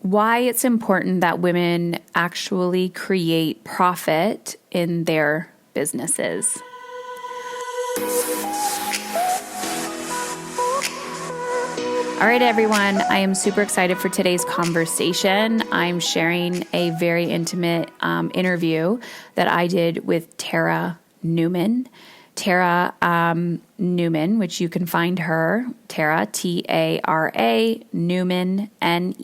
why it's important that women actually create profit in their businesses. All right, everyone, I am super excited for today's conversation. I'm sharing a very intimate interview that I did with Tara Newman. Tara Newman, which you can find her, Tara, Tara Newman, Newman.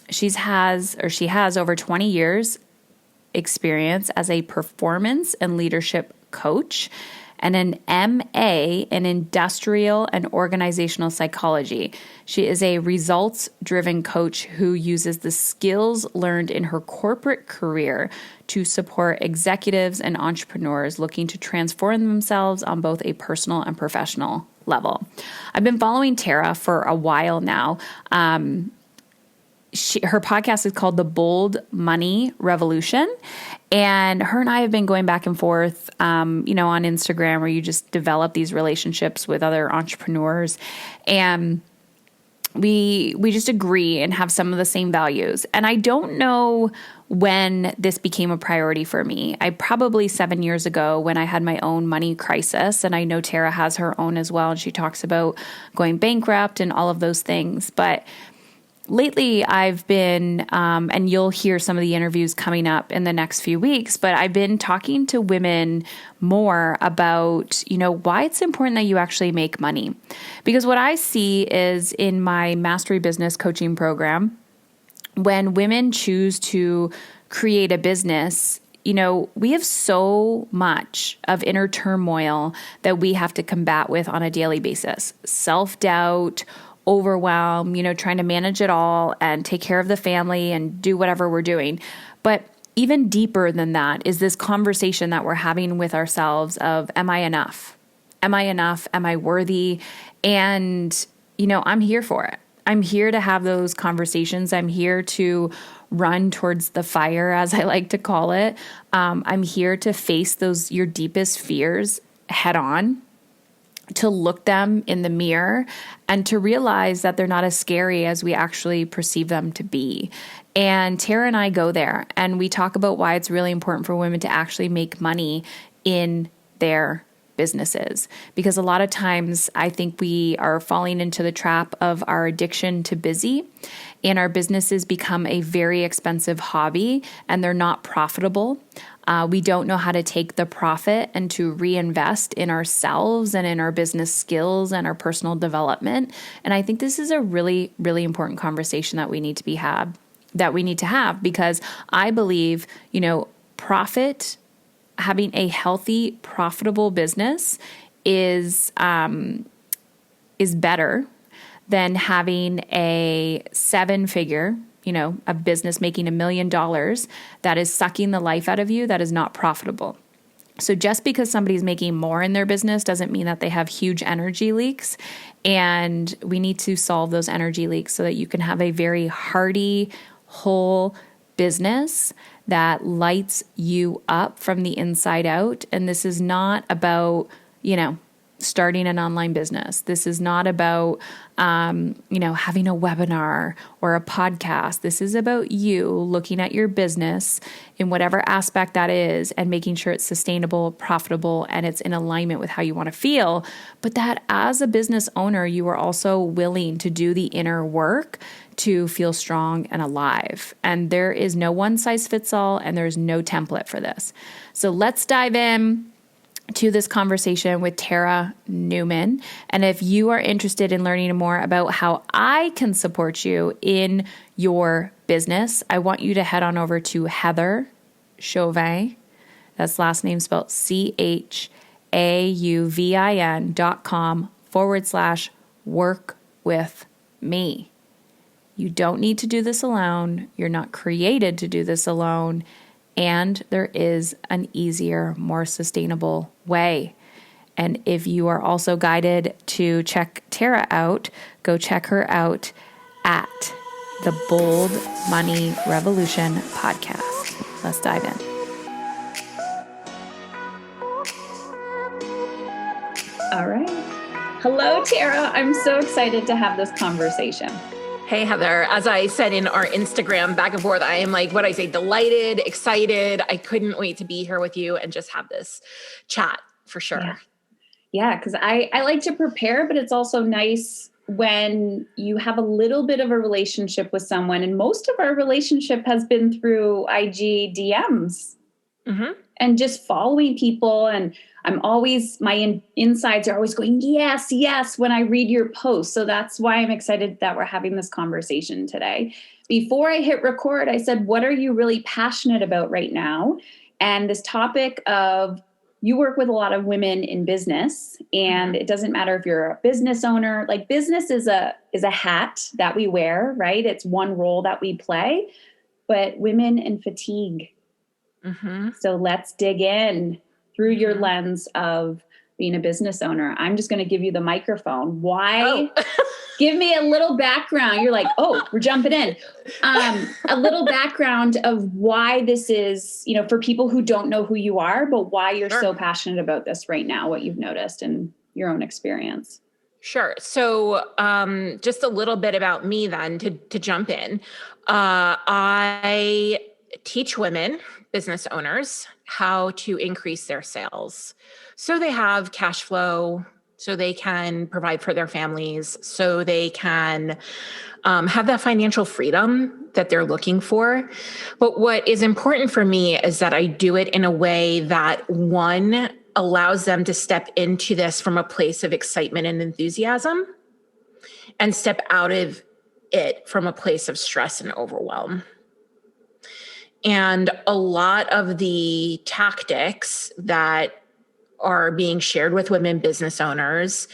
She has over 20 years experience as a performance and leadership coach and an MA in industrial and organizational psychology. She is a results-driven coach who uses the skills learned in her corporate career to support executives and entrepreneurs looking to transform themselves on both a personal and professional level. I've been following Tara for a while now. Her podcast is called The Bold Money Revolution. And her and I have been going back and forth, on Instagram, where you just develop these relationships with other entrepreneurs. And we just agree and have some of the same values. And I don't know when this became a priority for me. Probably 7 years ago when I had my own money crisis, and I know Tara has her own as well. And she talks about going bankrupt and all of those things. But lately, I've been, and you'll hear some of the interviews coming up in the next few weeks, but I've been talking to women more about, why it's important that you actually make money. Because what I see is in my Mastery Business coaching program, when women choose to create a business, we have so much of inner turmoil that we have to combat with on a daily basis. Self-doubt, overwhelm, trying to manage it all and take care of the family and do whatever we're doing. But even deeper than that is this conversation that we're having with ourselves of, am I enough? Am I enough? Am I worthy? And, I'm here for it. I'm here to have those conversations. I'm here to run towards the fire, as I like to call it. I'm here to face your deepest fears head on, to look them in the mirror and to realize that they're not as scary as we actually perceive them to be. And Tara and I go there and we talk about why it's really important for women to actually make money in their businesses. Because a lot of times I think we are falling into the trap of our addiction to busy, and our businesses become a very expensive hobby and they're not profitable. We don't know how to take the profit and to reinvest in ourselves and in our business skills and our personal development. And I think this is a really, really important conversation that we need to have, because I believe, profit, having a healthy, profitable business is better than having a 7-figure, a business making $1 million that is sucking the life out of you, that is not profitable. So just because somebody's making more in their business doesn't mean that they have huge energy leaks. And we need to solve those energy leaks so that you can have a very hearty, whole business that lights you up from the inside out. And this is not about, starting an online business. This is not about, having a webinar or a podcast. This is about you looking at your business in whatever aspect that is and making sure it's sustainable, profitable, and it's in alignment with how you want to feel. But that as a business owner, you are also willing to do the inner work to feel strong and alive. And there is no one size fits all, and there's no template for this. So let's dive in to this conversation with Tara Newman. And if you are interested in learning more about how I can support you in your business, I want you to head on over to Heather Chauvin. That's last name spelled CHAUVIN.com/work with me. You don't need to do this alone. You're not created to do this alone. And there is an easier, more sustainable way. And if you are also guided to check Tara out, go check her out at the Bold Money Revolution podcast. Let's dive in. All right. Hello, Tara. I'm so excited to have this conversation. Hey, Heather, as I said in our Instagram back and forth, I am like, what I say, delighted, excited. I couldn't wait to be here with you and just have this chat for sure. Yeah, because I like to prepare, but it's also nice when you have a little bit of a relationship with someone. And most of our relationship has been through IG DMs and just following people. And I'm always, my insides are always going, yes, yes, when I read your post. So that's why I'm excited that we're having this conversation today. Before I hit record, I said, what are you really passionate about right now? And this topic of, you work with a lot of women in business, and it doesn't matter if you're a business owner. Like, business is a hat that we wear, right? It's one role that we play, but women and fatigue. So let's dig in through your lens of being a business owner. I'm just going to give you the microphone. Why? Give me a little background. You're like, oh, we're jumping in. A little background of why this is, for people who don't know who you are, but why you're so passionate about this right now, what you've noticed in your own experience. Sure. So just a little bit about me then to jump in. I teach women, business owners, how to increase their sales so they have cash flow, so they can provide for their families, so they can have that financial freedom that they're looking for. But what is important for me is that I do it in a way that, one, allows them to step into this from a place of excitement and enthusiasm, and step out of it from a place of stress and overwhelm. And a lot of the tactics that are being shared with women business owners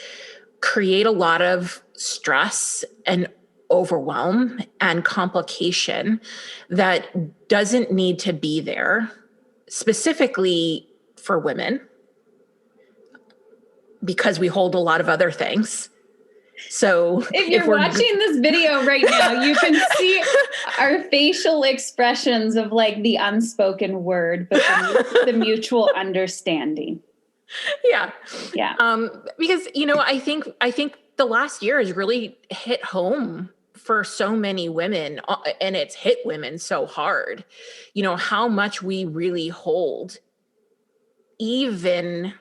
create a lot of stress and overwhelm and complication that doesn't need to be there, specifically for women, because we hold a lot of other things. So if you're watching this video right now, you can see our facial expressions of like the unspoken word, but the mutual understanding. Yeah. Because, I think the last year has really hit home for so many women, and it's hit women so hard, how much we really hold. Even,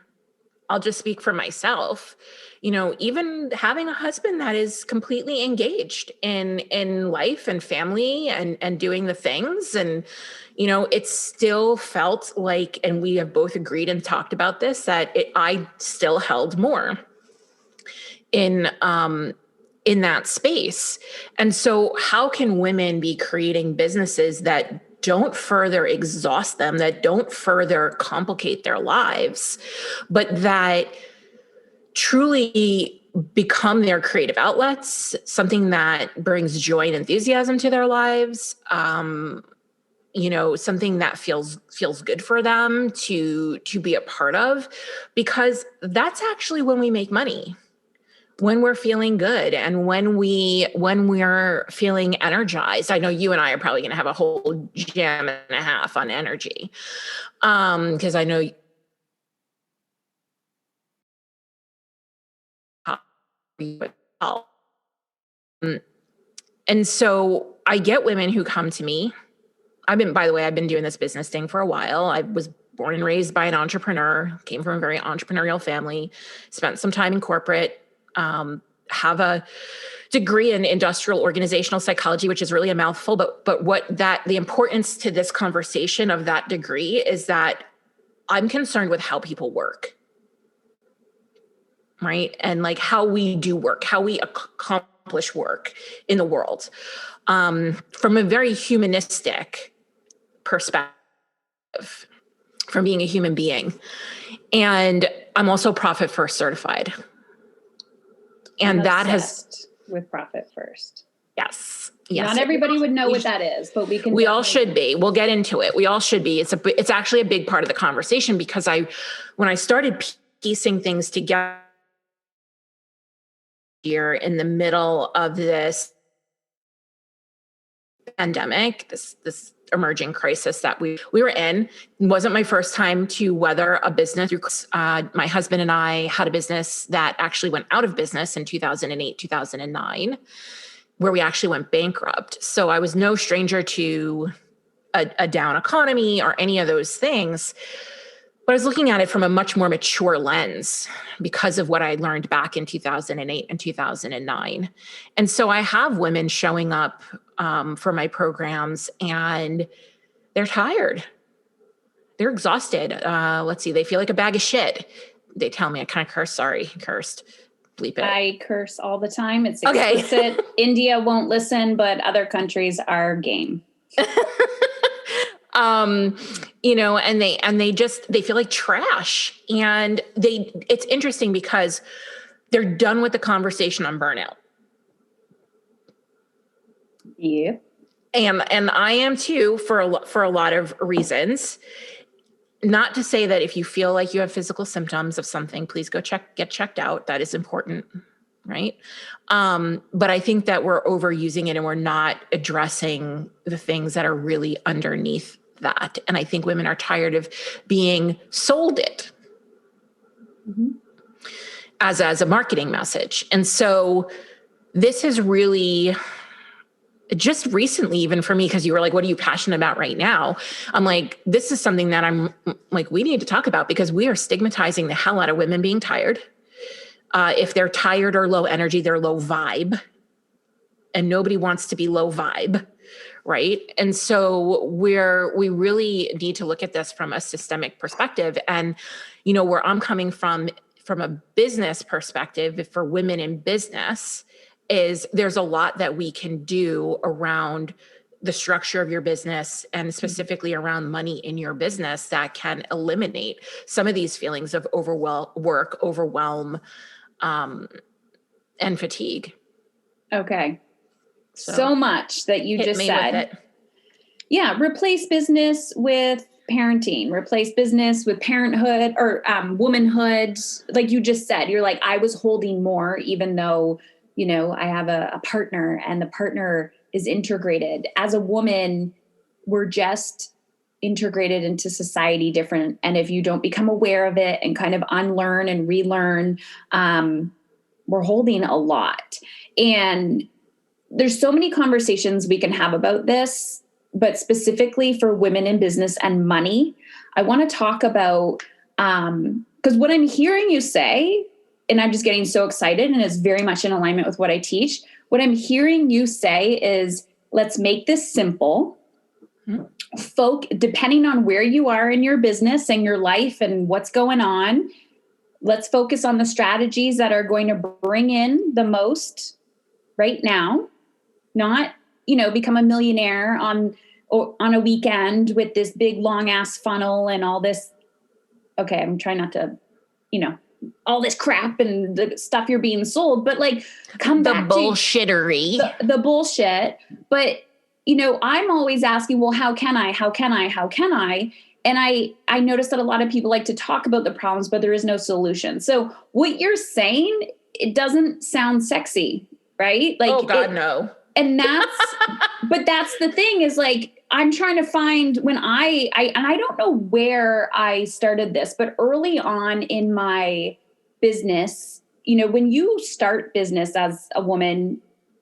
I'll just speak for myself, even having a husband that is completely engaged in life and family and doing the things. And, it still felt like, and we have both agreed and talked about this, that I still held more in that space. And so how can women be creating businesses that don't further exhaust them, that don't further complicate their lives, but that truly become their creative outlets, something that brings joy and enthusiasm to their lives, something that feels good for them to be a part of, because that's actually when we make money. When we're feeling good and when we're feeling energized. I know you and I are probably going to have a whole jam and a half on energy, because I know and so I get women who come to me. I've been doing this business thing for a while. I was born and raised by an entrepreneur, came from a very entrepreneurial family, spent some time in corporate, have a degree in industrial organizational psychology, which is really a mouthful, but the importance to this conversation of that degree is that I'm concerned with how people work, right? And like how we do work, how we accomplish work in the world, from a very humanistic perspective, from being a human being. And I'm also Profit First certified. And that has with Profit First. Yes. Not everybody would know what that is, but we all should be. We'll get into it. We all should be. It's actually a big part of the conversation, because when I started piecing things together here in the middle of this pandemic, this emerging crisis that we were in. It wasn't my first time to weather a business. My husband and I had a business that actually went out of business in 2008, 2009, where we actually went bankrupt. So I was no stranger to a down economy or any of those things. But I was looking at it from a much more mature lens because of what I learned back in 2008 and 2009. And so I have women showing up for my programs, and they're tired. They're exhausted. Let's see, they feel like a bag of shit. They tell me. I kind of curse. Sorry, cursed. Bleep it. I curse all the time. It's explicit. Okay. India won't listen, but other countries are game. And they feel like trash, and it's interesting because they're done with the conversation on burnout. Yeah. And I am too for a lot of reasons. Not to say that if you feel like you have physical symptoms of something, please get checked out. That is important. Right. But I think that we're overusing it and we're not addressing the things that are really underneath that. And I think women are tired of being sold it as a marketing message. And so this has really just recently, even for me, because you were like, what are you passionate about right now? I'm like, this is something that I'm like, we need to talk about because we are stigmatizing the hell out of women being tired. If they're tired or low energy, they're low vibe, and nobody wants to be low vibe. Right. And so we really need to look at this from a systemic perspective. And, where I'm coming from a business perspective for women in business is there's a lot that we can do around the structure of your business and specifically around money in your business that can eliminate some of these feelings of overwhelm, and fatigue. Okay. So much that you just said. Yeah. Replace business with parenting, replace business with parenthood or womanhood. Like you just said, you're like, I was holding more, even though, I have a partner and the partner is integrated. As a woman, we're just integrated into society different. And if you don't become aware of it and kind of unlearn and relearn, we're holding a lot. And there's so many conversations we can have about this, but specifically for women in business and money, I want to talk about, because what I'm hearing you say, and I'm just getting so excited and it's very much in alignment with what I teach. What I'm hearing you say is, let's make this simple. Depending on where you are in your business and your life and what's going on, let's focus on the strategies that are going to bring in the most right now, not, become a millionaire on a weekend with this big long ass funnel and all this. Okay. I'm trying not to, all this crap and the stuff you're being sold, but like come back to bullshittery, the bullshit. But, I'm always asking, well, how can I? And I notice that a lot of people like to talk about the problems, but there is no solution. So what you're saying, it doesn't sound sexy, right? Like, oh God, no. And but that's the thing is like, I'm trying to find when and I don't know where I started this, but early on in my business, when you start business as a woman,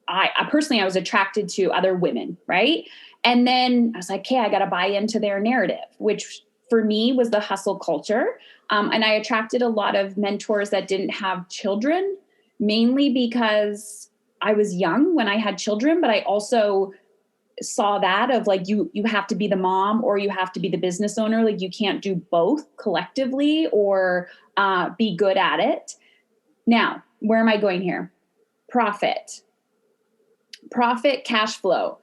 I personally, I was attracted to other women. Right. And then I was like, okay, I got to buy into their narrative, which for me was the hustle culture. And I attracted a lot of mentors that didn't have children, mainly because I was young when I had children, but I also saw that of like, you have to be the mom or you have to be the business owner. Like you can't do both collectively or be good at it. Now, where am I going here? Profit, cash flow.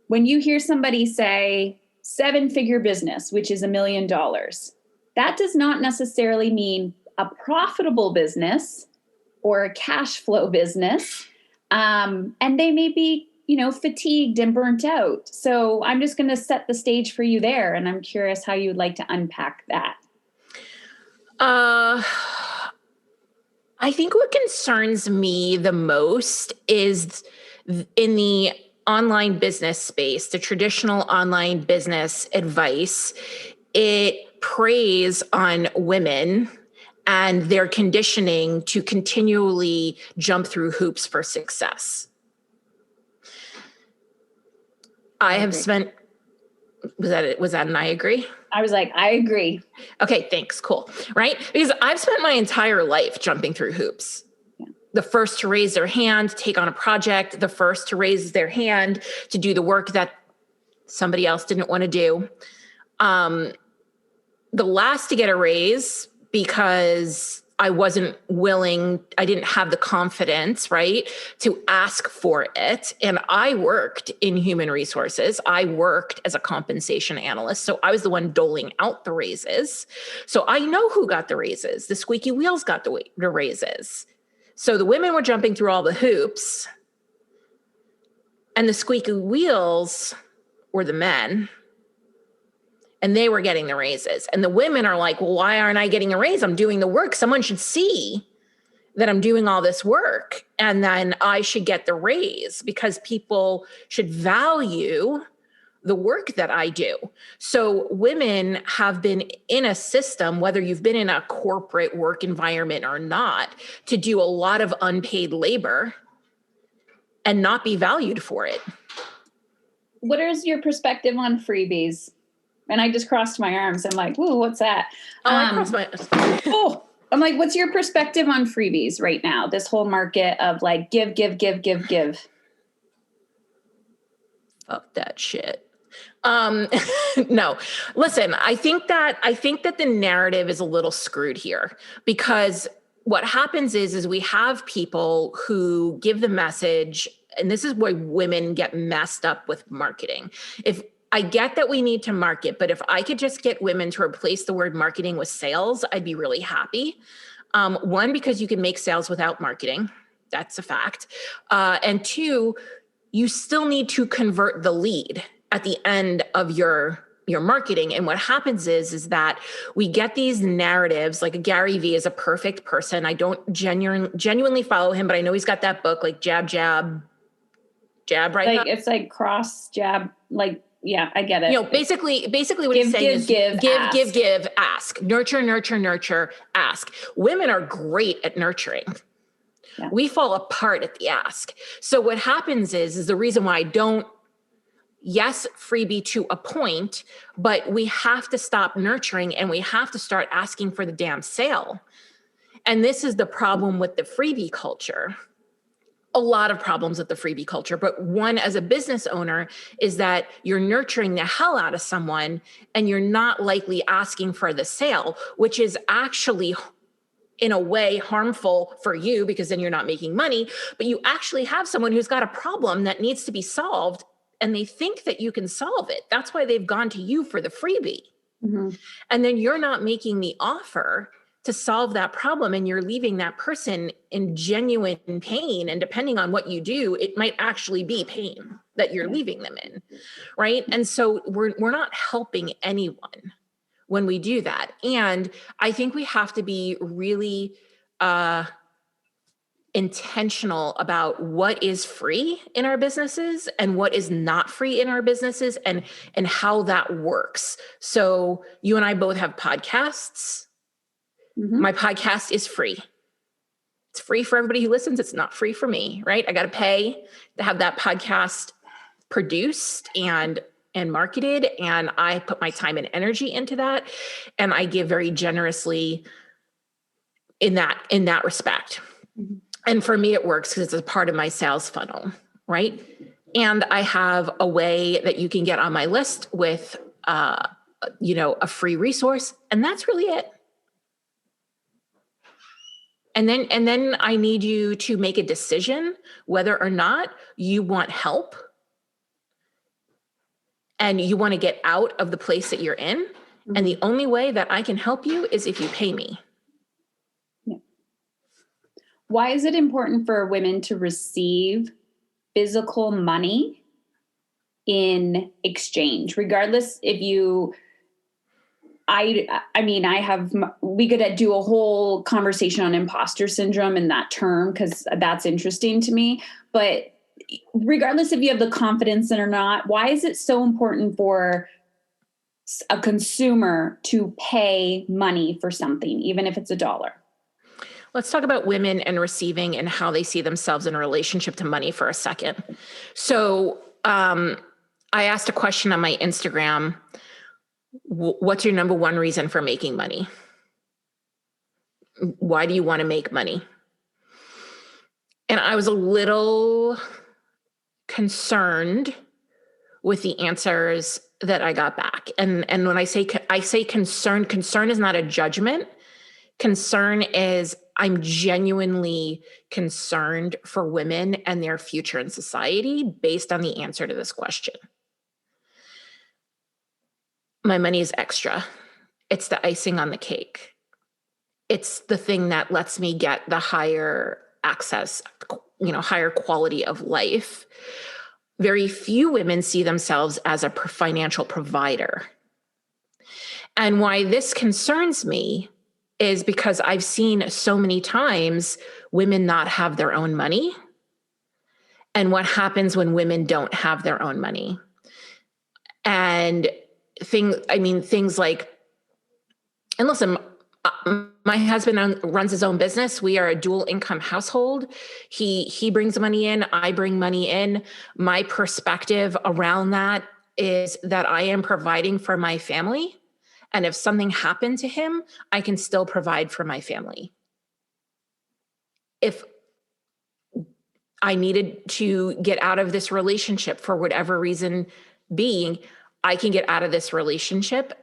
When you hear somebody say 7-figure business, which is $1 million, that does not necessarily mean a profitable business or a cash flow business. And they may be, fatigued and burnt out. So I'm just going to set the stage for you there. And I'm curious how you would like to unpack that. I think what concerns me the most is in the online business space, the traditional online business advice, it preys on women and their conditioning to continually jump through hoops for success. I have spent, was that an I agree? I was like, I agree. Okay, thanks. Cool. Right? Because I've spent my entire life jumping through hoops. Yeah. The first to raise their hand, take on a project, the first to raise their hand to do the work that somebody else didn't want to do. The last to get a raise because I wasn't willing, I didn't have the confidence, right, to ask for it. And I worked in human resources. I worked as a compensation analyst. So I was the one doling out the raises. So I know who got the raises. The squeaky wheels got the raises. So the women were jumping through all the hoops, and the squeaky wheels were the men. And they were getting the raises. And the women are like, well, why aren't I getting a raise? I'm doing the work. Someone should see that I'm doing all this work. And then I should get the raise because people should value the work that I do. So women have been in a system, whether you've been in a corporate work environment or not, to do a lot of unpaid labor and not be valued for it. What is your perspective on freebies? And I just crossed my arms. I'm like, ooh, what's that? I crossed my arms. Oh, I'm like, what's your perspective on freebies right now? This whole market of like, give. Fuck that shit. No, listen, I think that the narrative is a little screwed here because what happens is we have people who give the message, and this is where women get messed up with marketing. If I get that we need to market, but if I could just get women to replace the word marketing with sales, I'd be really happy. One, because you can make sales without marketing. That's a fact. And two, you still need to convert the lead at the end of your marketing. And what happens is that we get these narratives, like Gary Vee is a perfect person. I don't genuinely follow him, but I know he's got that book, like jab, right? Like it's like cross jab, like, yeah, I get it. You know, basically what he's saying is give, ask, nurture, ask. Women are great at nurturing. Yeah. We fall apart at the ask. So what happens is the reason why I don't, yes, freebie to a point, but we have to stop nurturing and we have to start asking for the damn sale. And this is the problem with the freebie culture. A lot of problems with the freebie culture, but one as a business owner is that you're nurturing the hell out of someone and you're not likely asking for the sale, which is actually in a way harmful for you because then you're not making money, but you actually have someone who's got a problem that needs to be solved and they think that you can solve it. That's why they've gone to you for the freebie. Mm-hmm. And then you're not making the offer to solve that problem and you're leaving that person in genuine pain. And depending on what you do, it might actually be pain that you're leaving them in, right? And so we're not helping anyone when we do that. And I think we have to be really intentional about what is free in our businesses and what is not free in our businesses and how that works. So you and I both have podcasts. Mm-hmm. My podcast is free. It's free for everybody who listens. It's not free for me, right? I got to pay to have that podcast produced and marketed. And I put my time and energy into that. And I give very generously in that respect. Mm-hmm. And for me, it works because it's a part of my sales funnel, right? And I have a way that you can get on my list with, a free resource. And that's really it. And then I need you to make a decision whether or not you want help and you want to get out of the place that you're in. Mm-hmm. And the only way that I can help you is if you pay me. Yeah. Why is it important for women to receive physical money in exchange, regardless if you... we could do a whole conversation on imposter syndrome and that term because that's interesting to me. But regardless if you have the confidence in or not, why is it so important for a consumer to pay money for something, even if it's $1? Let's talk about women and receiving and how they see themselves in a relationship to money for a second. So I asked a question on my Instagram. What's your number one reason for making money? Why do you want to make money? And I was a little concerned with the answers that I got back. And when I say concern is not a judgment. Concern is I'm genuinely concerned for women and their future in society based on the answer to this question. My money is extra. It's the icing on the cake. It's the thing that lets me get the higher access, higher quality of life. Very few women see themselves as a financial provider. And why this concerns me is because I've seen so many times women not have their own money. And what happens when women don't have their own money? And things like, and listen, my husband runs his own business. We are a dual income household. He brings money in, I bring money in. My perspective around that is that I am providing for my family. And if something happened to him, I can still provide for my family. If I needed to get out of this relationship for whatever reason being, I can get out of this relationship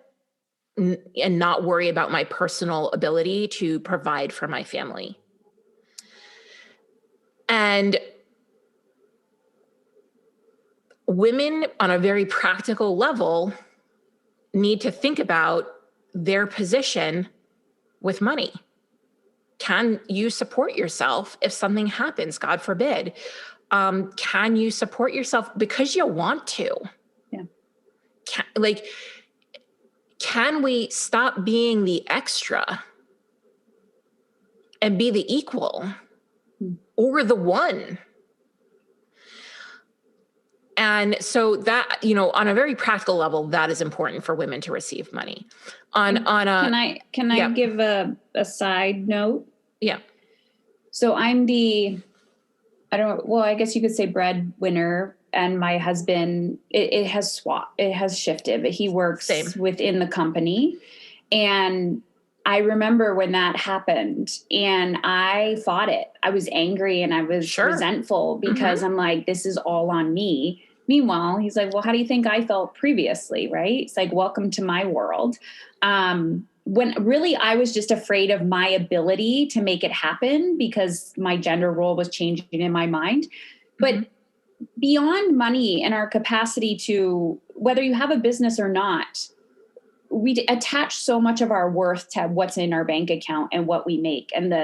and not worry about my personal ability to provide for my family. And women on a very practical level need to think about their position with money. Can you support yourself if something happens, God forbid? Can you support yourself because you want to? Yeah. Can we stop being the extra and be the equal or the one? And so that, on a very practical level, that is important for women to receive money. Can I give a side note? Yeah. So I'm I guess you could say breadwinner, and my husband, it has shifted, but he works within the company. And I remember when that happened and I fought it. I was angry and I was resentful because I'm like, this is all on me. Meanwhile, he's like, well, how do you think I felt previously? Right. It's like, welcome to my world. When really I was just afraid of my ability to make it happen because my gender role was changing in my mind. But beyond money and our capacity to, whether you have a business or not, we attach so much of our worth to what's in our bank account and what we make. And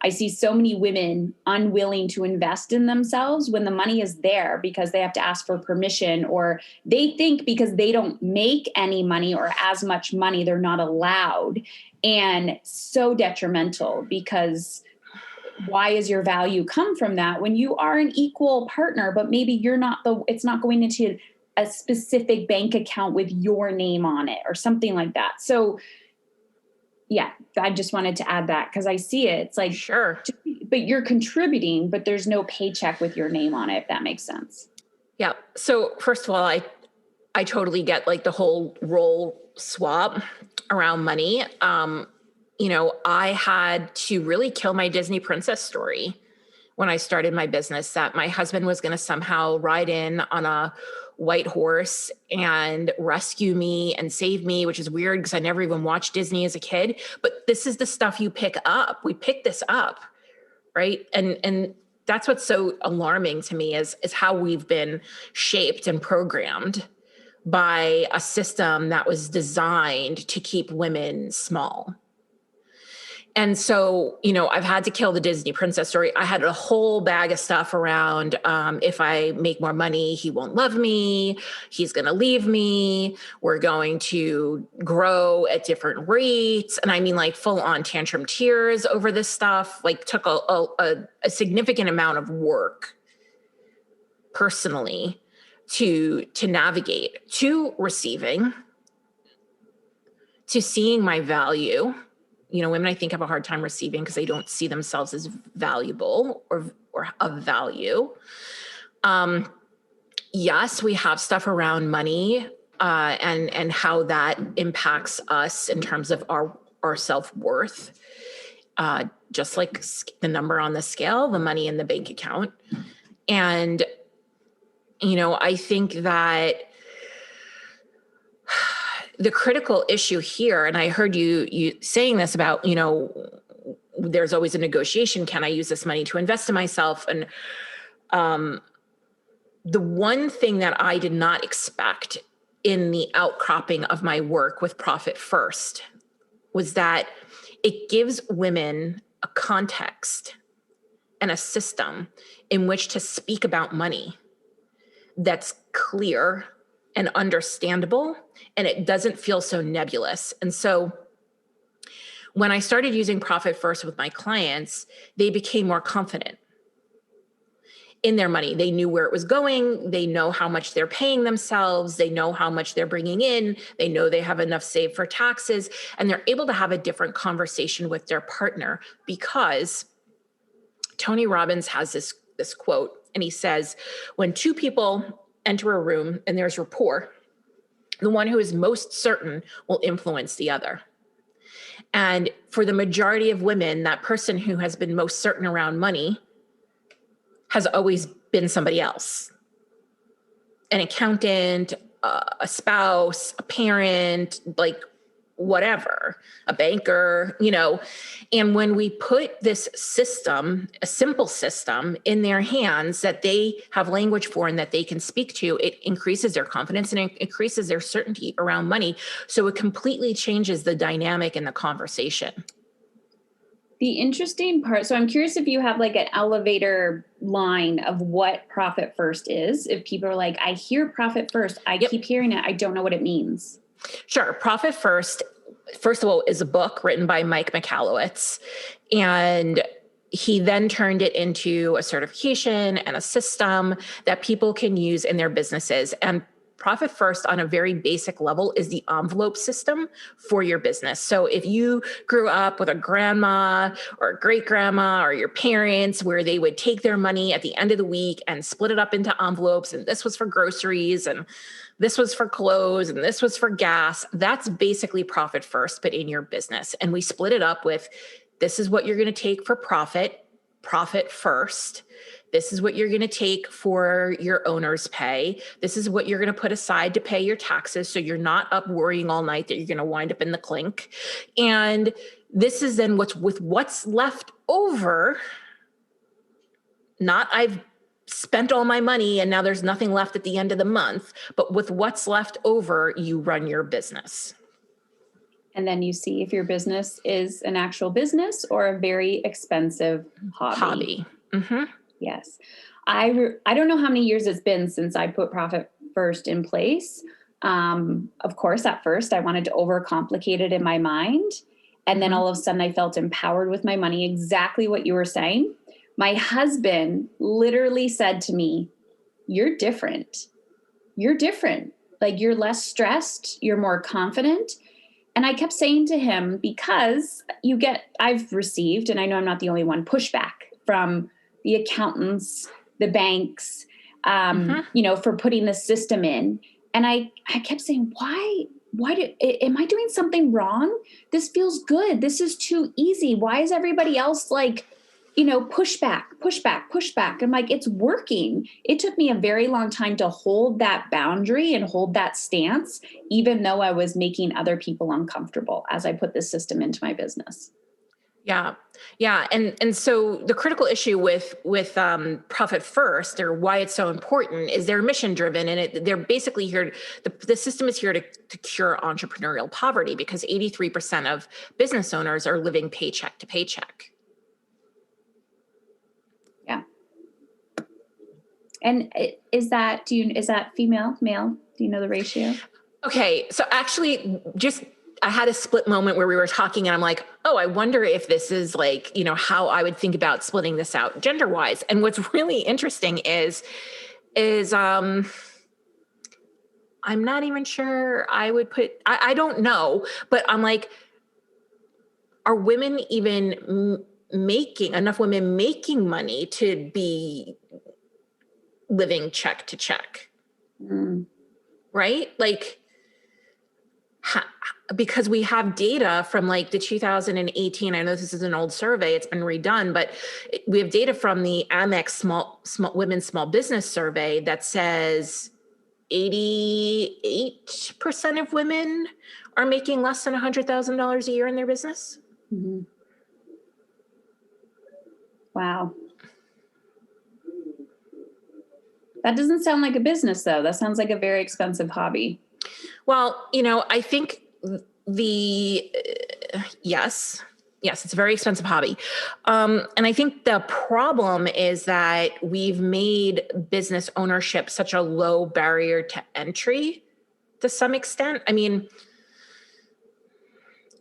I see so many women unwilling to invest in themselves when the money is there because they have to ask for permission, or they think because they don't make any money or as much money, they're not allowed. And so detrimental, because why is your value come from that when you are an equal partner, but maybe it's not going into a specific bank account with your name on it or something like that. So yeah, I just wanted to add that because I see it. It's like, sure, but you're contributing, but there's no paycheck with your name on it, if that makes sense. Yeah. So first of all, I totally get like the whole role swap around money. I had to really kill my Disney princess story when I started my business, that my husband was going to somehow ride in on a white horse and rescue me and save me, which is weird because I never even watched Disney as a kid. But this is the stuff you pick up. We pick this up, right? And that's what's so alarming to me is how we've been shaped and programmed by a system that was designed to keep women small. And so, I've had to kill the Disney princess story. I had a whole bag of stuff around, if I make more money, he won't love me. He's going to leave me. We're going to grow at different rates. And I mean, like full on tantrum tears over this stuff, like took a significant amount of work personally to navigate, to receiving, to seeing my value. Women, I think, have a hard time receiving because they don't see themselves as valuable or of value. Yes, we have stuff around money and how that impacts us in terms of our self-worth. Just like the number on the scale, the money in the bank account. And, I think that the critical issue here, and I heard you saying this about, there's always a negotiation. Can I use this money to invest in myself? And the one thing that I did not expect in the outcropping of my work with Profit First was that it gives women a context and a system in which to speak about money that's clear and understandable, and it doesn't feel so nebulous. And so when I started using Profit First with my clients, they became more confident in their money. They knew where it was going. They know how much they're paying themselves. They know how much they're bringing in. They know they have enough saved for taxes, and they're able to have a different conversation with their partner, because Tony Robbins has this quote, and he says, when two people enter a room and there's rapport, the one who is most certain will influence the other. And for the majority of women, that person who has been most certain around money has always been somebody else. An accountant, a spouse, a parent, like whatever, a banker, and when we put this system, a simple system, in their hands that they have language for and that they can speak to, it increases their confidence and it increases their certainty around money. So it completely changes the dynamic in the conversation. The interesting part, so I'm curious if you have like an elevator line of what Profit First is. If people are like, I hear Profit First, I keep hearing it, I don't know what it means. Sure. Profit First of all, is a book written by Mike Michalowicz. And he then turned it into a certification and a system that people can use in their businesses. And Profit First, on a very basic level, is the envelope system for your business. So if you grew up with a grandma or a great grandma or your parents where they would take their money at the end of the week and split it up into envelopes, and this was for groceries and this was for clothes and this was for gas, that's basically Profit First, but in your business. And we split it up with, this is what you're going to take for profit first. This is what you're going to take for your owner's pay. This is what you're going to put aside to pay your taxes, so you're not up worrying all night that you're going to wind up in the clink. And this is then what's left over. Not I've spent all my money and now there's nothing left at the end of the month, but with what's left over, you run your business. And then you see if your business is an actual business or a very expensive hobby. Mm-hmm. Yes. I don't know how many years it's been since I put Profit First in place. Of course, at first I wanted to overcomplicate it in my mind. And then all of a sudden I felt empowered with my money. Exactly what you were saying. My husband literally said to me, you're different. You're different. Like, you're less stressed. You're more confident. And I kept saying to him, because I've received, and I know I'm not the only one, pushback from the accountants, the banks, for putting the system in. And I kept saying, am I doing something wrong? This feels good. This is too easy. Why is everybody else like, pushback? I'm like, it's working. It took me a very long time to hold that boundary and hold that stance, even though I was making other people uncomfortable as I put this system into my business. Yeah. Yeah. And so the critical issue with Profit First, or why it's so important, is they're mission driven, and they're basically here. The system is here to cure entrepreneurial poverty, because 83% of business owners are living paycheck to paycheck. Yeah. And is that female, male? Do you know the ratio? Okay. So actually I had a split moment where we were talking and I'm like, oh, I wonder if this is like, how I would think about splitting this out gender wise. And what's really interesting is is, I'm not even sure I would put, I don't know, but I'm like, are women even enough women making money to be living check to check? Right? Like, because we have data from like the 2018, I know this is an old survey, it's been redone, but we have data from the Amex small women's small business survey that says 88% of women are making less than $100,000 a year in their business. Mm-hmm. Wow. That doesn't sound like a business, though. That sounds like a very expensive hobby. Well, I think yes, it's a very expensive hobby. And I think the problem is that we've made business ownership such a low barrier to entry to some extent. I mean,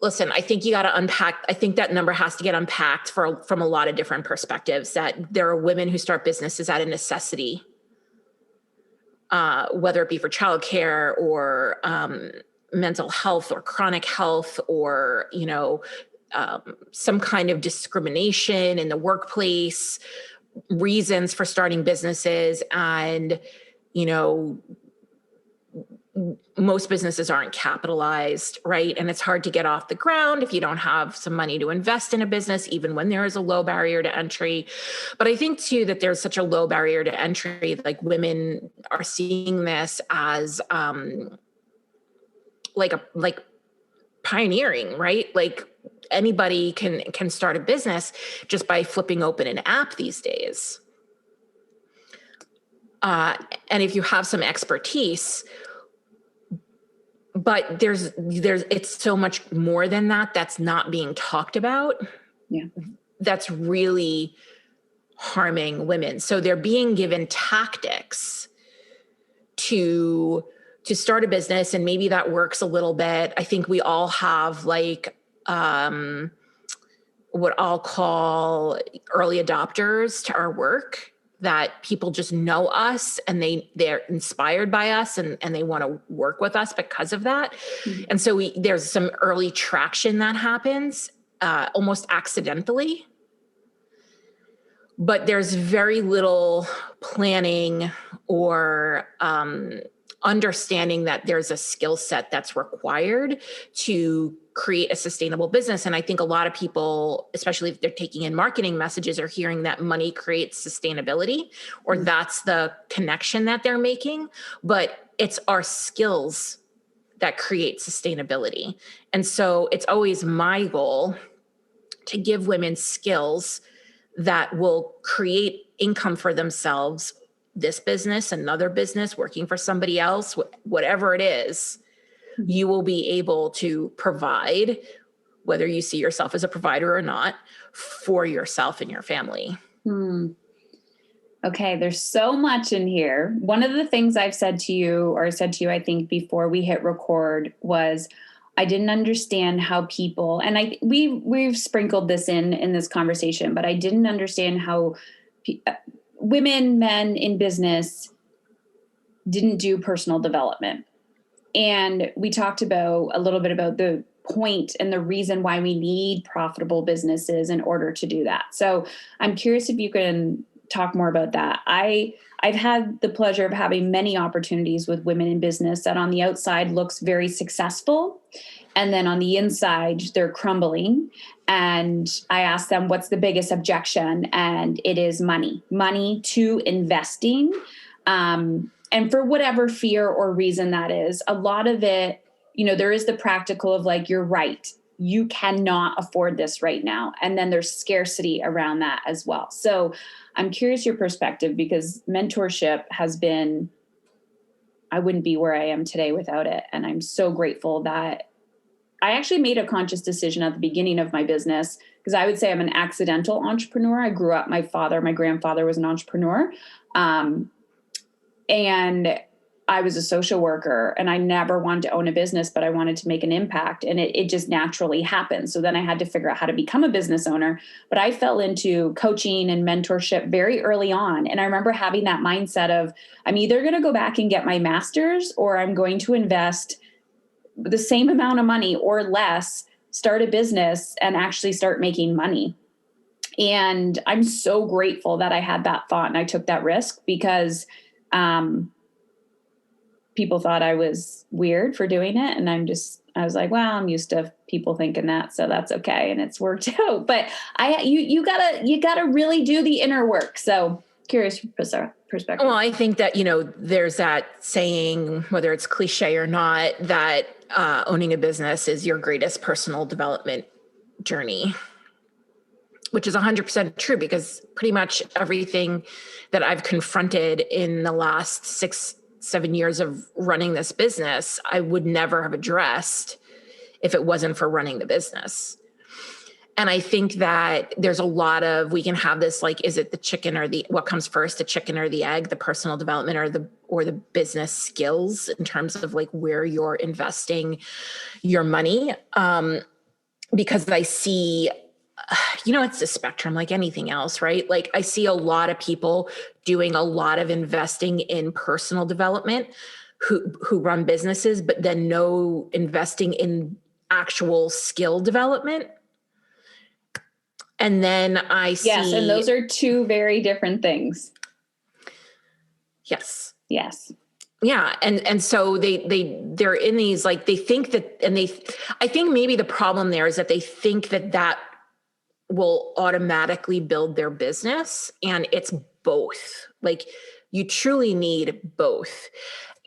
listen, I think you got to unpack. I think that number has to get unpacked from a lot of different perspectives, that there are women who start businesses out of necessity, whether it be for childcare or mental health or chronic health, or, some kind of discrimination in the workplace, reasons for starting businesses. And, most businesses aren't capitalized, right? And it's hard to get off the ground if you don't have some money to invest in a business, even when there is a low barrier to entry. But I think too, that there's such a low barrier to entry, like women are seeing this as like pioneering, right? Like anybody can start a business just by flipping open an app these days. And if you have some expertise, but there's it's so much more than that that's not being talked about. Yeah. That's really harming women. So they're being given tactics to start a business, and maybe that works a little bit. I think we all have like what I'll call early adopters to our work, that people just know us and they're inspired by us and they want to work with us because of that. Mm-hmm. And so there's some early traction that happens almost accidentally, but there's very little planning or understanding that there's a skill set that's required to create a sustainable business. And I think a lot of people, especially if they're taking in marketing messages, are hearing that money creates sustainability, or that's the connection that they're making. But it's our skills that create sustainability. And so it's always my goal to give women skills that will create income for themselves, this business, another business, working for somebody else, whatever it is. You will be able to provide, whether you see yourself as a provider or not, for yourself and your family. Okay, there's so much in here. One of the things I've said to you, I think before we hit record, was I didn't understand how people, and we've sprinkled this in this conversation, but I didn't understand how women, men in business didn't do personal development. And we talked a little bit about the point and the reason why we need profitable businesses in order to do that. So I'm curious if you can talk more about that. I've had the pleasure of having many opportunities with women in business that on the outside looks very successful. And then on the inside, they're crumbling. And I ask them, what's the biggest objection? And it is money to investing. And for whatever fear or reason that is, a lot of it, there is the practical of like, you're right, you cannot afford this right now. And then there's scarcity around that as well. So I'm curious your perspective, because mentorship has been, I wouldn't be where I am today without it. And I'm so grateful that I actually made a conscious decision at the beginning of my business, because I would say I'm an accidental entrepreneur. I grew up, my grandfather was an entrepreneur. And I was a social worker and I never wanted to own a business, but I wanted to make an impact, and it just naturally happened. So then I had to figure out how to become a business owner, but I fell into coaching and mentorship very early on. And I remember having that mindset of, I'm either going to go back and get my master's, or I'm going to invest the same amount of money or less, start a business and actually start making money. And I'm so grateful that I had that thought and I took that risk, because people thought I was weird for doing it. And I was like, well, I'm used to people thinking that, so that's okay. And it's worked out. But you gotta really do the inner work. So curious perspective. Well, I think that, there's that saying, whether it's cliche or not, that owning a business is your greatest personal development journey, which is 100% true, because pretty much everything that I've confronted in the last 6-7 years of running this business, I would never have addressed if it wasn't for running the business. And I think that there's a lot of, we can have this, like, is it the chicken or what comes first, the chicken or the egg, the personal development or the business skills, in terms of like where you're investing your money. Because I see, it's a spectrum like anything else, right? Like, I see a lot of people doing a lot of investing in personal development who run businesses, but then no investing in actual skill development. And then I see. Yes. And those are two very different things. Yes. Yes. Yeah. And so they're in these, like, they think that, I think maybe the problem there is that they think that will automatically build their business, and it's both. Like, you truly need both.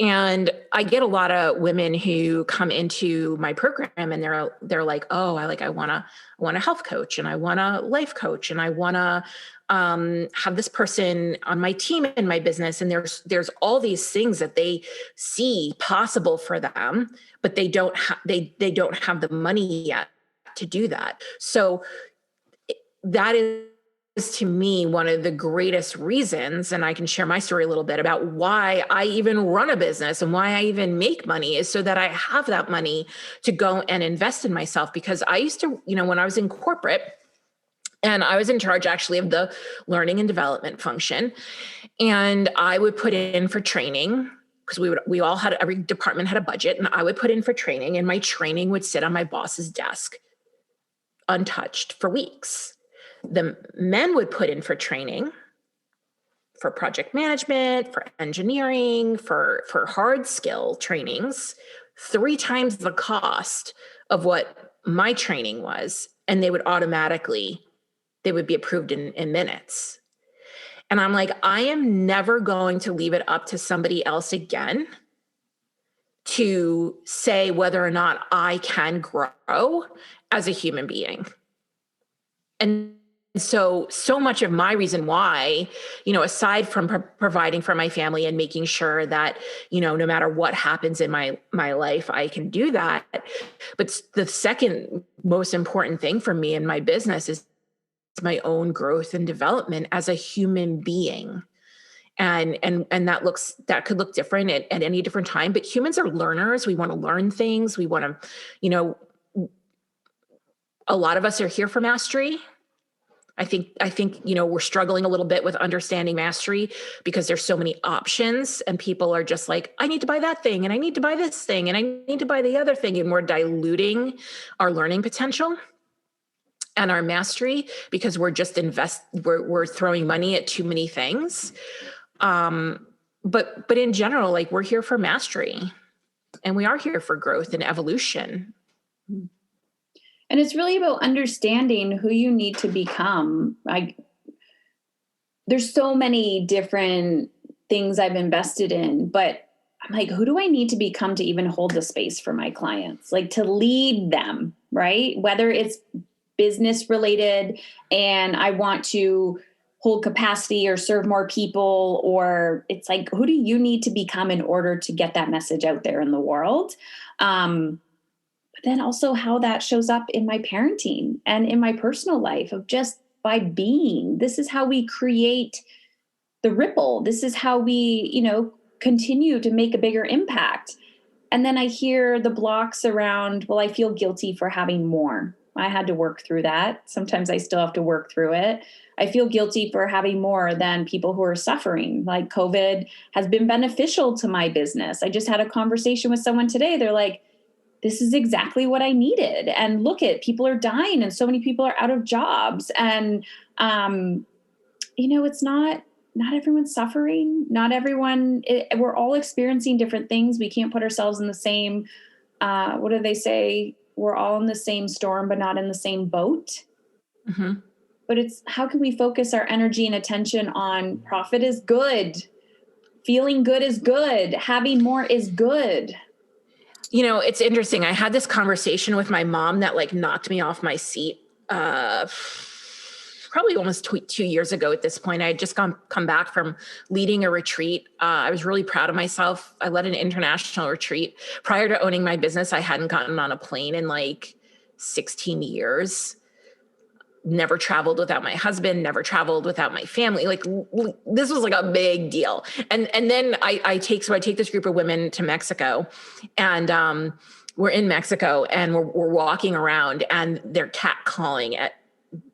And I get a lot of women who come into my program and they're like, oh, I want a health coach, and I want a life coach, and I want to have this person on my team in my business. And there's all these things that they see possible for them, but they don't have the money yet to do that. So that is, to me, one of the greatest reasons, and I can share my story a little bit about why I even run a business and why I even make money, is so that I have that money to go and invest in myself. Because I used to, when I was in corporate, and I was in charge actually of the learning and development function, and I would put in for training, because every department had a budget, and I would put in for training, and my training would sit on my boss's desk untouched for weeks. The men would put in for training, for project management, for engineering, for hard skill trainings, 3 times the cost of what my training was. And they would be approved in minutes. And I'm like, I am never going to leave it up to somebody else again to say whether or not I can grow as a human being. And so much of my reason why, aside from providing for my family and making sure that, no matter what happens in my life, I can do that. But the second most important thing for me in my business is my own growth and development as a human being. And that could look different at any different time, but humans are learners. We want to learn things. We want to, a lot of us are here for mastery. I think, we're struggling a little bit with understanding mastery, because there's so many options, and people are just like, I need to buy that thing, and I need to buy this thing, and I need to buy the other thing. And we're diluting our learning potential and our mastery, because we're just we're throwing money at too many things. But in general, like, we're here for mastery, and we are here for growth and evolution. And it's really about understanding who you need to become. There's so many different things I've invested in, but I'm like, who do I need to become to even hold the space for my clients? Like, to lead them, right? Whether it's business related and I want to hold capacity or serve more people, or it's like, who do you need to become in order to get that message out there in the world? But then also how that shows up in my parenting and in my personal life, of just by being. This is how we create the ripple. This is how we, continue to make a bigger impact. And then I hear the blocks around, well, I feel guilty for having more. I had to work through that. Sometimes I still have to work through it. I feel guilty for having more than people who are suffering. Like COVID has been beneficial to my business. I just had a conversation with someone today. They're like, this is exactly what I needed. And look at, people are dying and so many people are out of jobs. And, it's not everyone's suffering. Not everyone, we're all experiencing different things. We can't put ourselves in the same, what do they say? We're all in the same storm, but not in the same boat. Mm-hmm. But it's, how can we focus our energy and attention on profit is good. Feeling good is good. Having more is good. It's interesting. I had this conversation with my mom that like knocked me off my seat. Probably almost 2 years ago at this point. I had just come back from leading a retreat. I was really proud of myself. I led an international retreat. Prior to owning my business, I hadn't gotten on a plane in like 16 years. Never traveled without my husband, never traveled without my family. Like this was like a big deal. And then I take this group of women to Mexico, and we're in Mexico and we're walking around and they're catcalling at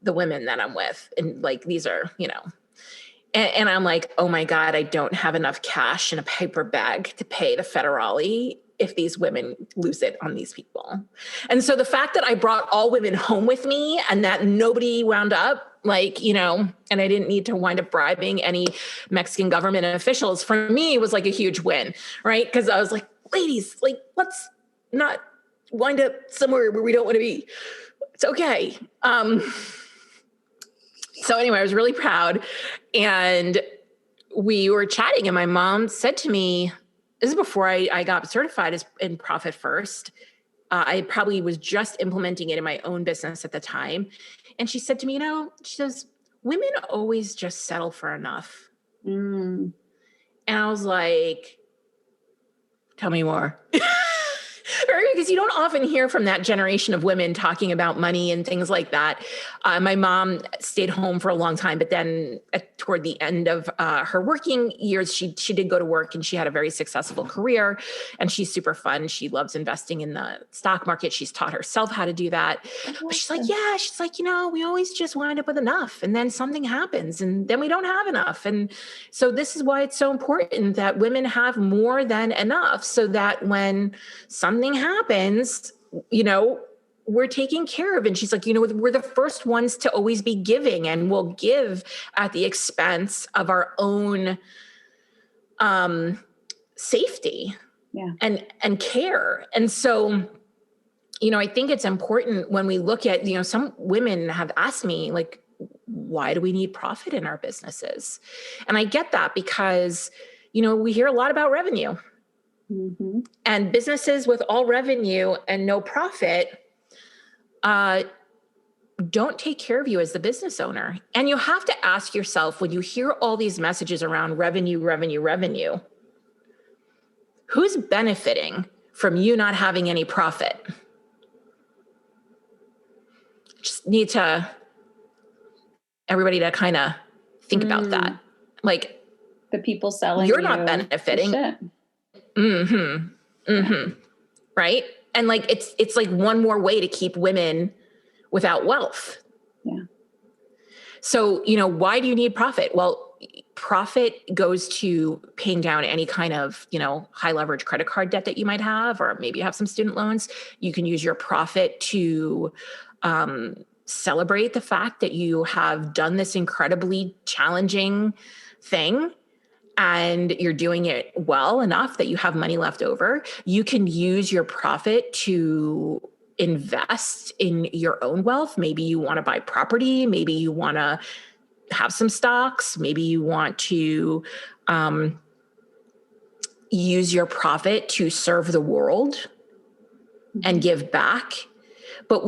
the women that I'm with. And like, these are, and I'm like, oh my God, I don't have enough cash in a paper bag to pay the federale if these women lose it on these people. And so the fact that I brought all women home with me and that nobody wound up and I didn't need to wind up bribing any Mexican government officials, for me was like a huge win, right? Because I was like, ladies, like, let's not wind up somewhere where we don't want to be. It's okay. So anyway, I was really proud, and we were chatting, and my mom said to me, this is before I got certified in Profit First. I probably was just implementing it in my own business at the time. And she said to me, she says, women always just settle for enough. Mm. And I was like, tell me more. Because you don't often hear from that generation of women talking about money and things like that. My mom stayed home for a long time, but then toward the end of her working years, she did go to work, and she had a very successful career, and she's super fun. She loves investing in the stock market. She's taught herself how to do that. But she's like, we always just wind up with enough, and then something happens, and then we don't have enough. And so this is why it's so important that women have more than enough, so that when something happens, we're taken care of. And she's like, we're the first ones to always be giving, and we'll give at the expense of our own safety and care. And so, I think it's important when we look at, some women have asked me, like, why do we need profit in our businesses? And I get that because, we hear a lot about revenue. Mm-hmm. And businesses with all revenue and no profit don't take care of you as the business owner. And you have to ask yourself, when you hear all these messages around revenue, who's benefiting from you not having any profit? Just need everybody to kind of think about that. Like, the people selling, you're not benefiting. Mm-hmm. Mm-hmm. Right. And like, it's like one more way to keep women without wealth. Yeah. So, why do you need profit? Well, profit goes to paying down any kind of, high leverage credit card debt that you might have, or maybe you have some student loans. You can use your profit to celebrate the fact that you have done this incredibly challenging thing, and you're doing it well enough that you have money left over. You can use your profit to invest in your own wealth. Maybe you want to buy property. Maybe you want to have some stocks. Maybe you want to use your profit to serve the world and give back. But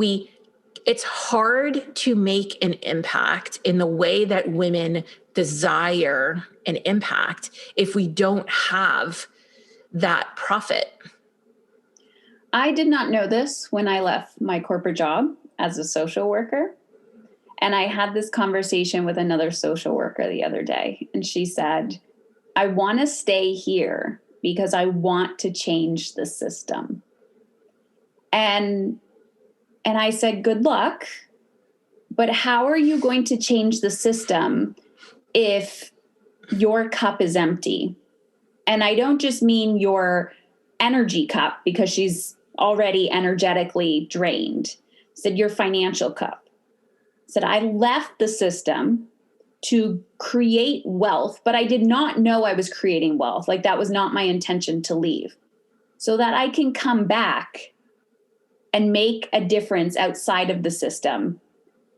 it's hard to make an impact in the way that women desire an impact if we don't have that profit. I did not know this when I left my corporate job as a social worker. And I had this conversation with another social worker the other day. And she said, I want to stay here because I want to change the system. And I said, good luck, but how are you going to change the system if your cup is empty? And I don't just mean your energy cup, because she's already energetically drained. I said, your financial cup. I said, I left the system to create wealth, but I did not know I was creating wealth. Like, that was not my intention to leave, so that I can come back and make a difference outside of the system.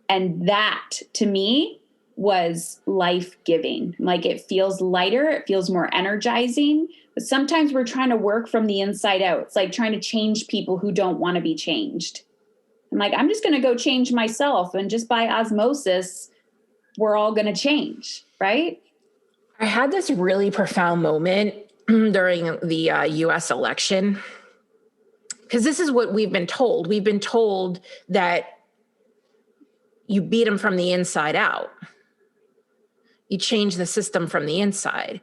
And that, to me, was life-giving. Like, it feels lighter, it feels more energizing. But sometimes we're trying to work from the inside out. It's like trying to change people who don't want to be changed. I'm like, I'm just going to go change myself, and just by osmosis, we're all going to change, right? I had this really profound moment during the US election, because this is what we've been told. We've been told that you beat them from the inside out. You change the system from the inside.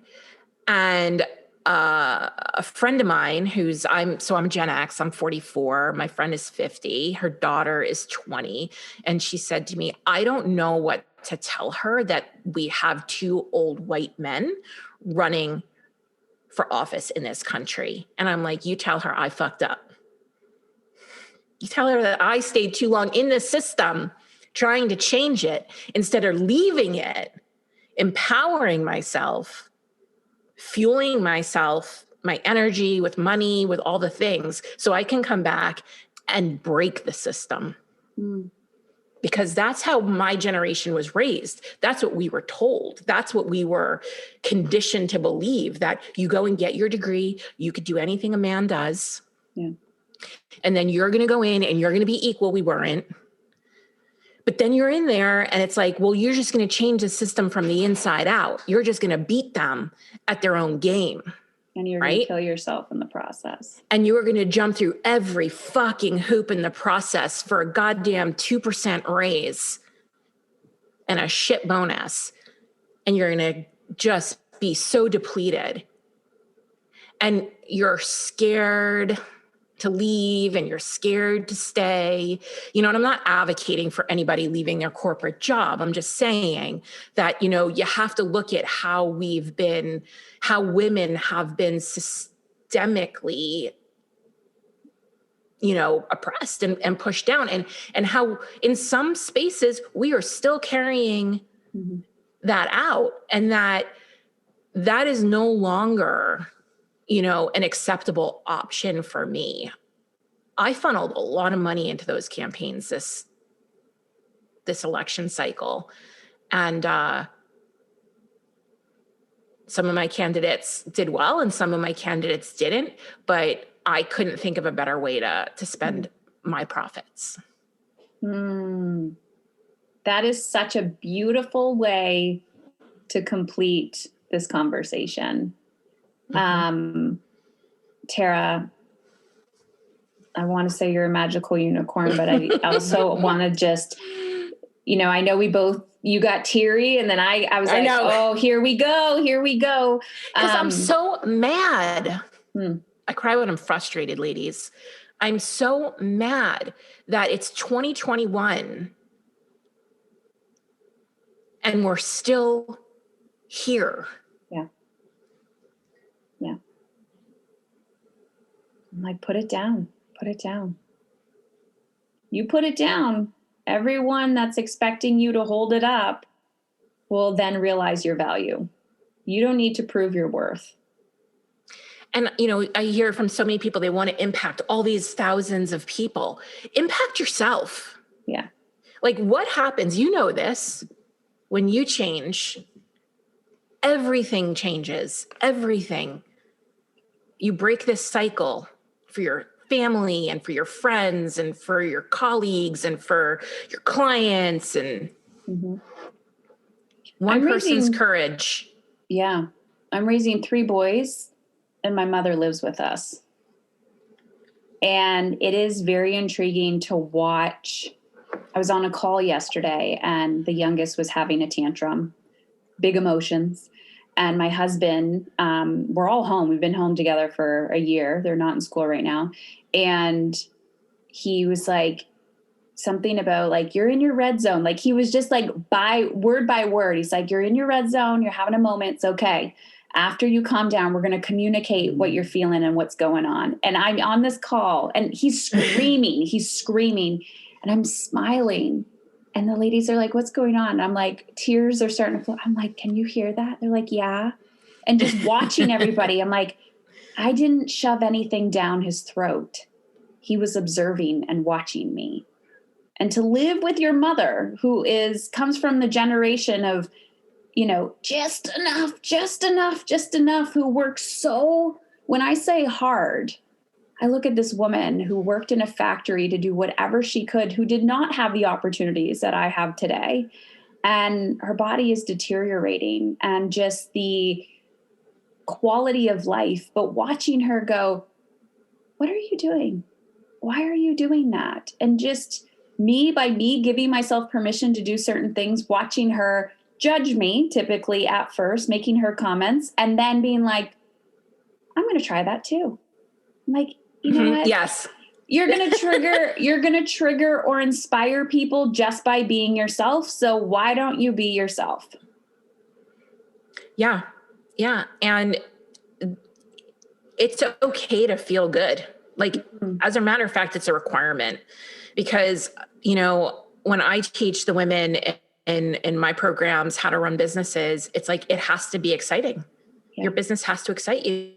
And a friend of mine I'm Gen X, I'm 44. My friend is 50. Her daughter is 20. And she said to me, I don't know what to tell her that we have two old white men running for office in this country. And I'm like, you tell her I fucked up. You tell her that I stayed too long in the system trying to change it instead of leaving it, empowering myself, fueling myself, my energy with money, with all the things, so I can come back and break the system. Because that's how my generation was raised. That's what we were told. That's what we were conditioned to believe, that you go and get your degree, you could do anything a man does. Yeah. And then you're going to go in and you're going to be equal. We weren't. But then you're in there and it's like, well, you're just going to change the system from the inside out. You're just going to beat them at their own game. And you're going to kill yourself in the process. And you are going to jump through every fucking hoop in the process for a goddamn 2% raise and a shit bonus. And you're going to just be so depleted. And you're scared to leave and you're scared to stay. And I'm not advocating for anybody leaving their corporate job. I'm just saying that, you have to look at how women have been systemically, oppressed and pushed down, and how in some spaces we are still carrying that out, and that is no longer an acceptable option for me. I funneled a lot of money into those campaigns this election cycle. And some of my candidates did well and some of my candidates didn't, but I couldn't think of a better way to spend my profits. That is such a beautiful way to complete this conversation. Tara, I want to say you're a magical unicorn, but I also want to just, I know you got teary, and then I was like, oh, here we go. Because I'm so mad. I cry when I'm frustrated, ladies. I'm so mad that it's 2021 and we're still here. Yeah. I'm like, put it down. You put it down. Everyone that's expecting you to hold it up will then realize your value. You don't need to prove your worth. And, I hear from so many people, they want to impact all these thousands of people. Impact yourself. Yeah. Like, what happens? This, when you change, everything changes. Everything. You break this cycle for your family and for your friends and for your colleagues and for your clients and one person's courage. Yeah. I'm raising 3 boys and my mother lives with us. And it is very intriguing to watch. I was on a call yesterday and the youngest was having a tantrum, big emotions. and my husband, we're all home. We've been home together for a year. They're not in school right now. And he was like, something about like, you're in your red zone. Like he was just like by word, he's like, you're in your red zone. You're having a moment. It's okay. After you calm down, we're going to communicate what you're feeling and what's going on. And I'm on this call and he's screaming and I'm smiling. And the ladies are like, what's going on? And I'm like, tears are starting to flow. I'm like, can you hear that? They're like, yeah. And just watching everybody, I'm like, I didn't shove anything down his throat. He was observing and watching me. And to live with your mother, who comes from the generation of, just enough, who works so, when I say hard, I look at this woman who worked in a factory to do whatever she could, who did not have the opportunities that I have today. And her body is deteriorating and just the quality of life. But watching her go, what are you doing? Why are you doing that? And just by me giving myself permission to do certain things, watching her judge me typically at first, making her comments, and then being like, I'm going to try that too. I'm like, you know what? Yes. You're going to trigger or inspire people just by being yourself. So why don't you be yourself? Yeah. Yeah. And it's okay to feel good. Like, as a matter of fact, it's a requirement because, when I teach the women in my programs how to run businesses, it's like, it has to be exciting. Yeah. Your business has to excite you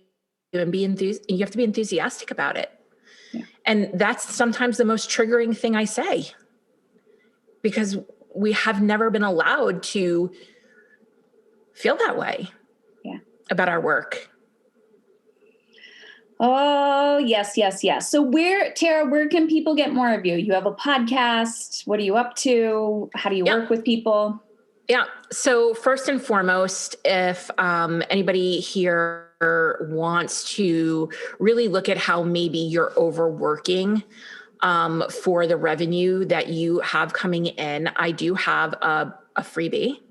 and you have to be enthusiastic about it. Yeah. And that's sometimes the most triggering thing I say, because we have never been allowed to feel that way about our work. Oh, yes. So Tara, where can people get more of you? You have a podcast. What are you up to? How do you work with people? Yeah. So first and foremost, if anybody here wants to really look at how maybe you're overworking for the revenue that you have coming in, I do have a freebie.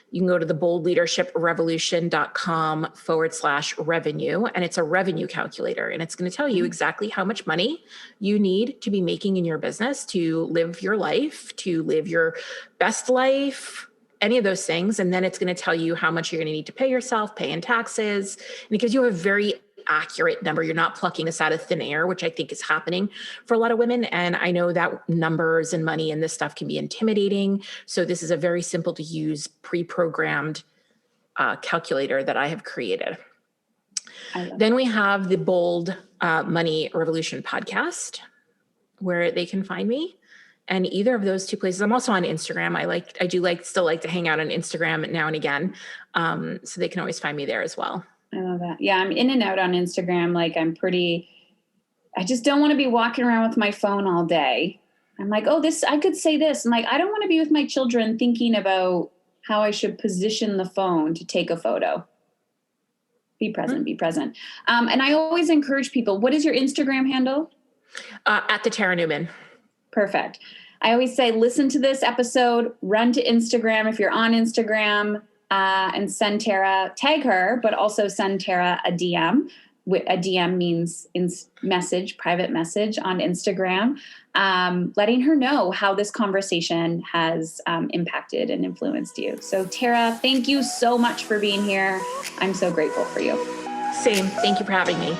You can go to theboldleadershiprevolution.com/revenue, and it's a revenue calculator. And it's going to tell you exactly how much money you need to be making in your business to live your life, to live your best life, any of those things. And then it's going to tell you how much you're going to need to pay yourself, pay in taxes. And it gives you a very accurate number. You're not plucking this out of thin air, which I think is happening for a lot of women. And I know that numbers and money and this stuff can be intimidating. So this is a very simple to use pre-programmed calculator that I have created. Then we have the Bold Money Revolution podcast, where they can find me. And either of those two places. I'm also on Instagram. I still like to hang out on Instagram now and again. So they can always find me there as well. I love that. Yeah, I'm in and out on Instagram. Like I just don't want to be walking around with my phone all day. I'm like, I could say this. I'm like, I don't want to be with my children thinking about how I should position the phone to take a photo. Be present, be present. And I always encourage people, what is your Instagram handle? At the Tara Newman. Perfect. I always say, listen to this episode, run to Instagram if you're on Instagram, and send Tara, tag her, but also send Tara a DM. A DM means private message on Instagram, letting her know how this conversation has impacted and influenced you. So Tara, thank you so much for being here. I'm so grateful for you. Same. Thank you for having me.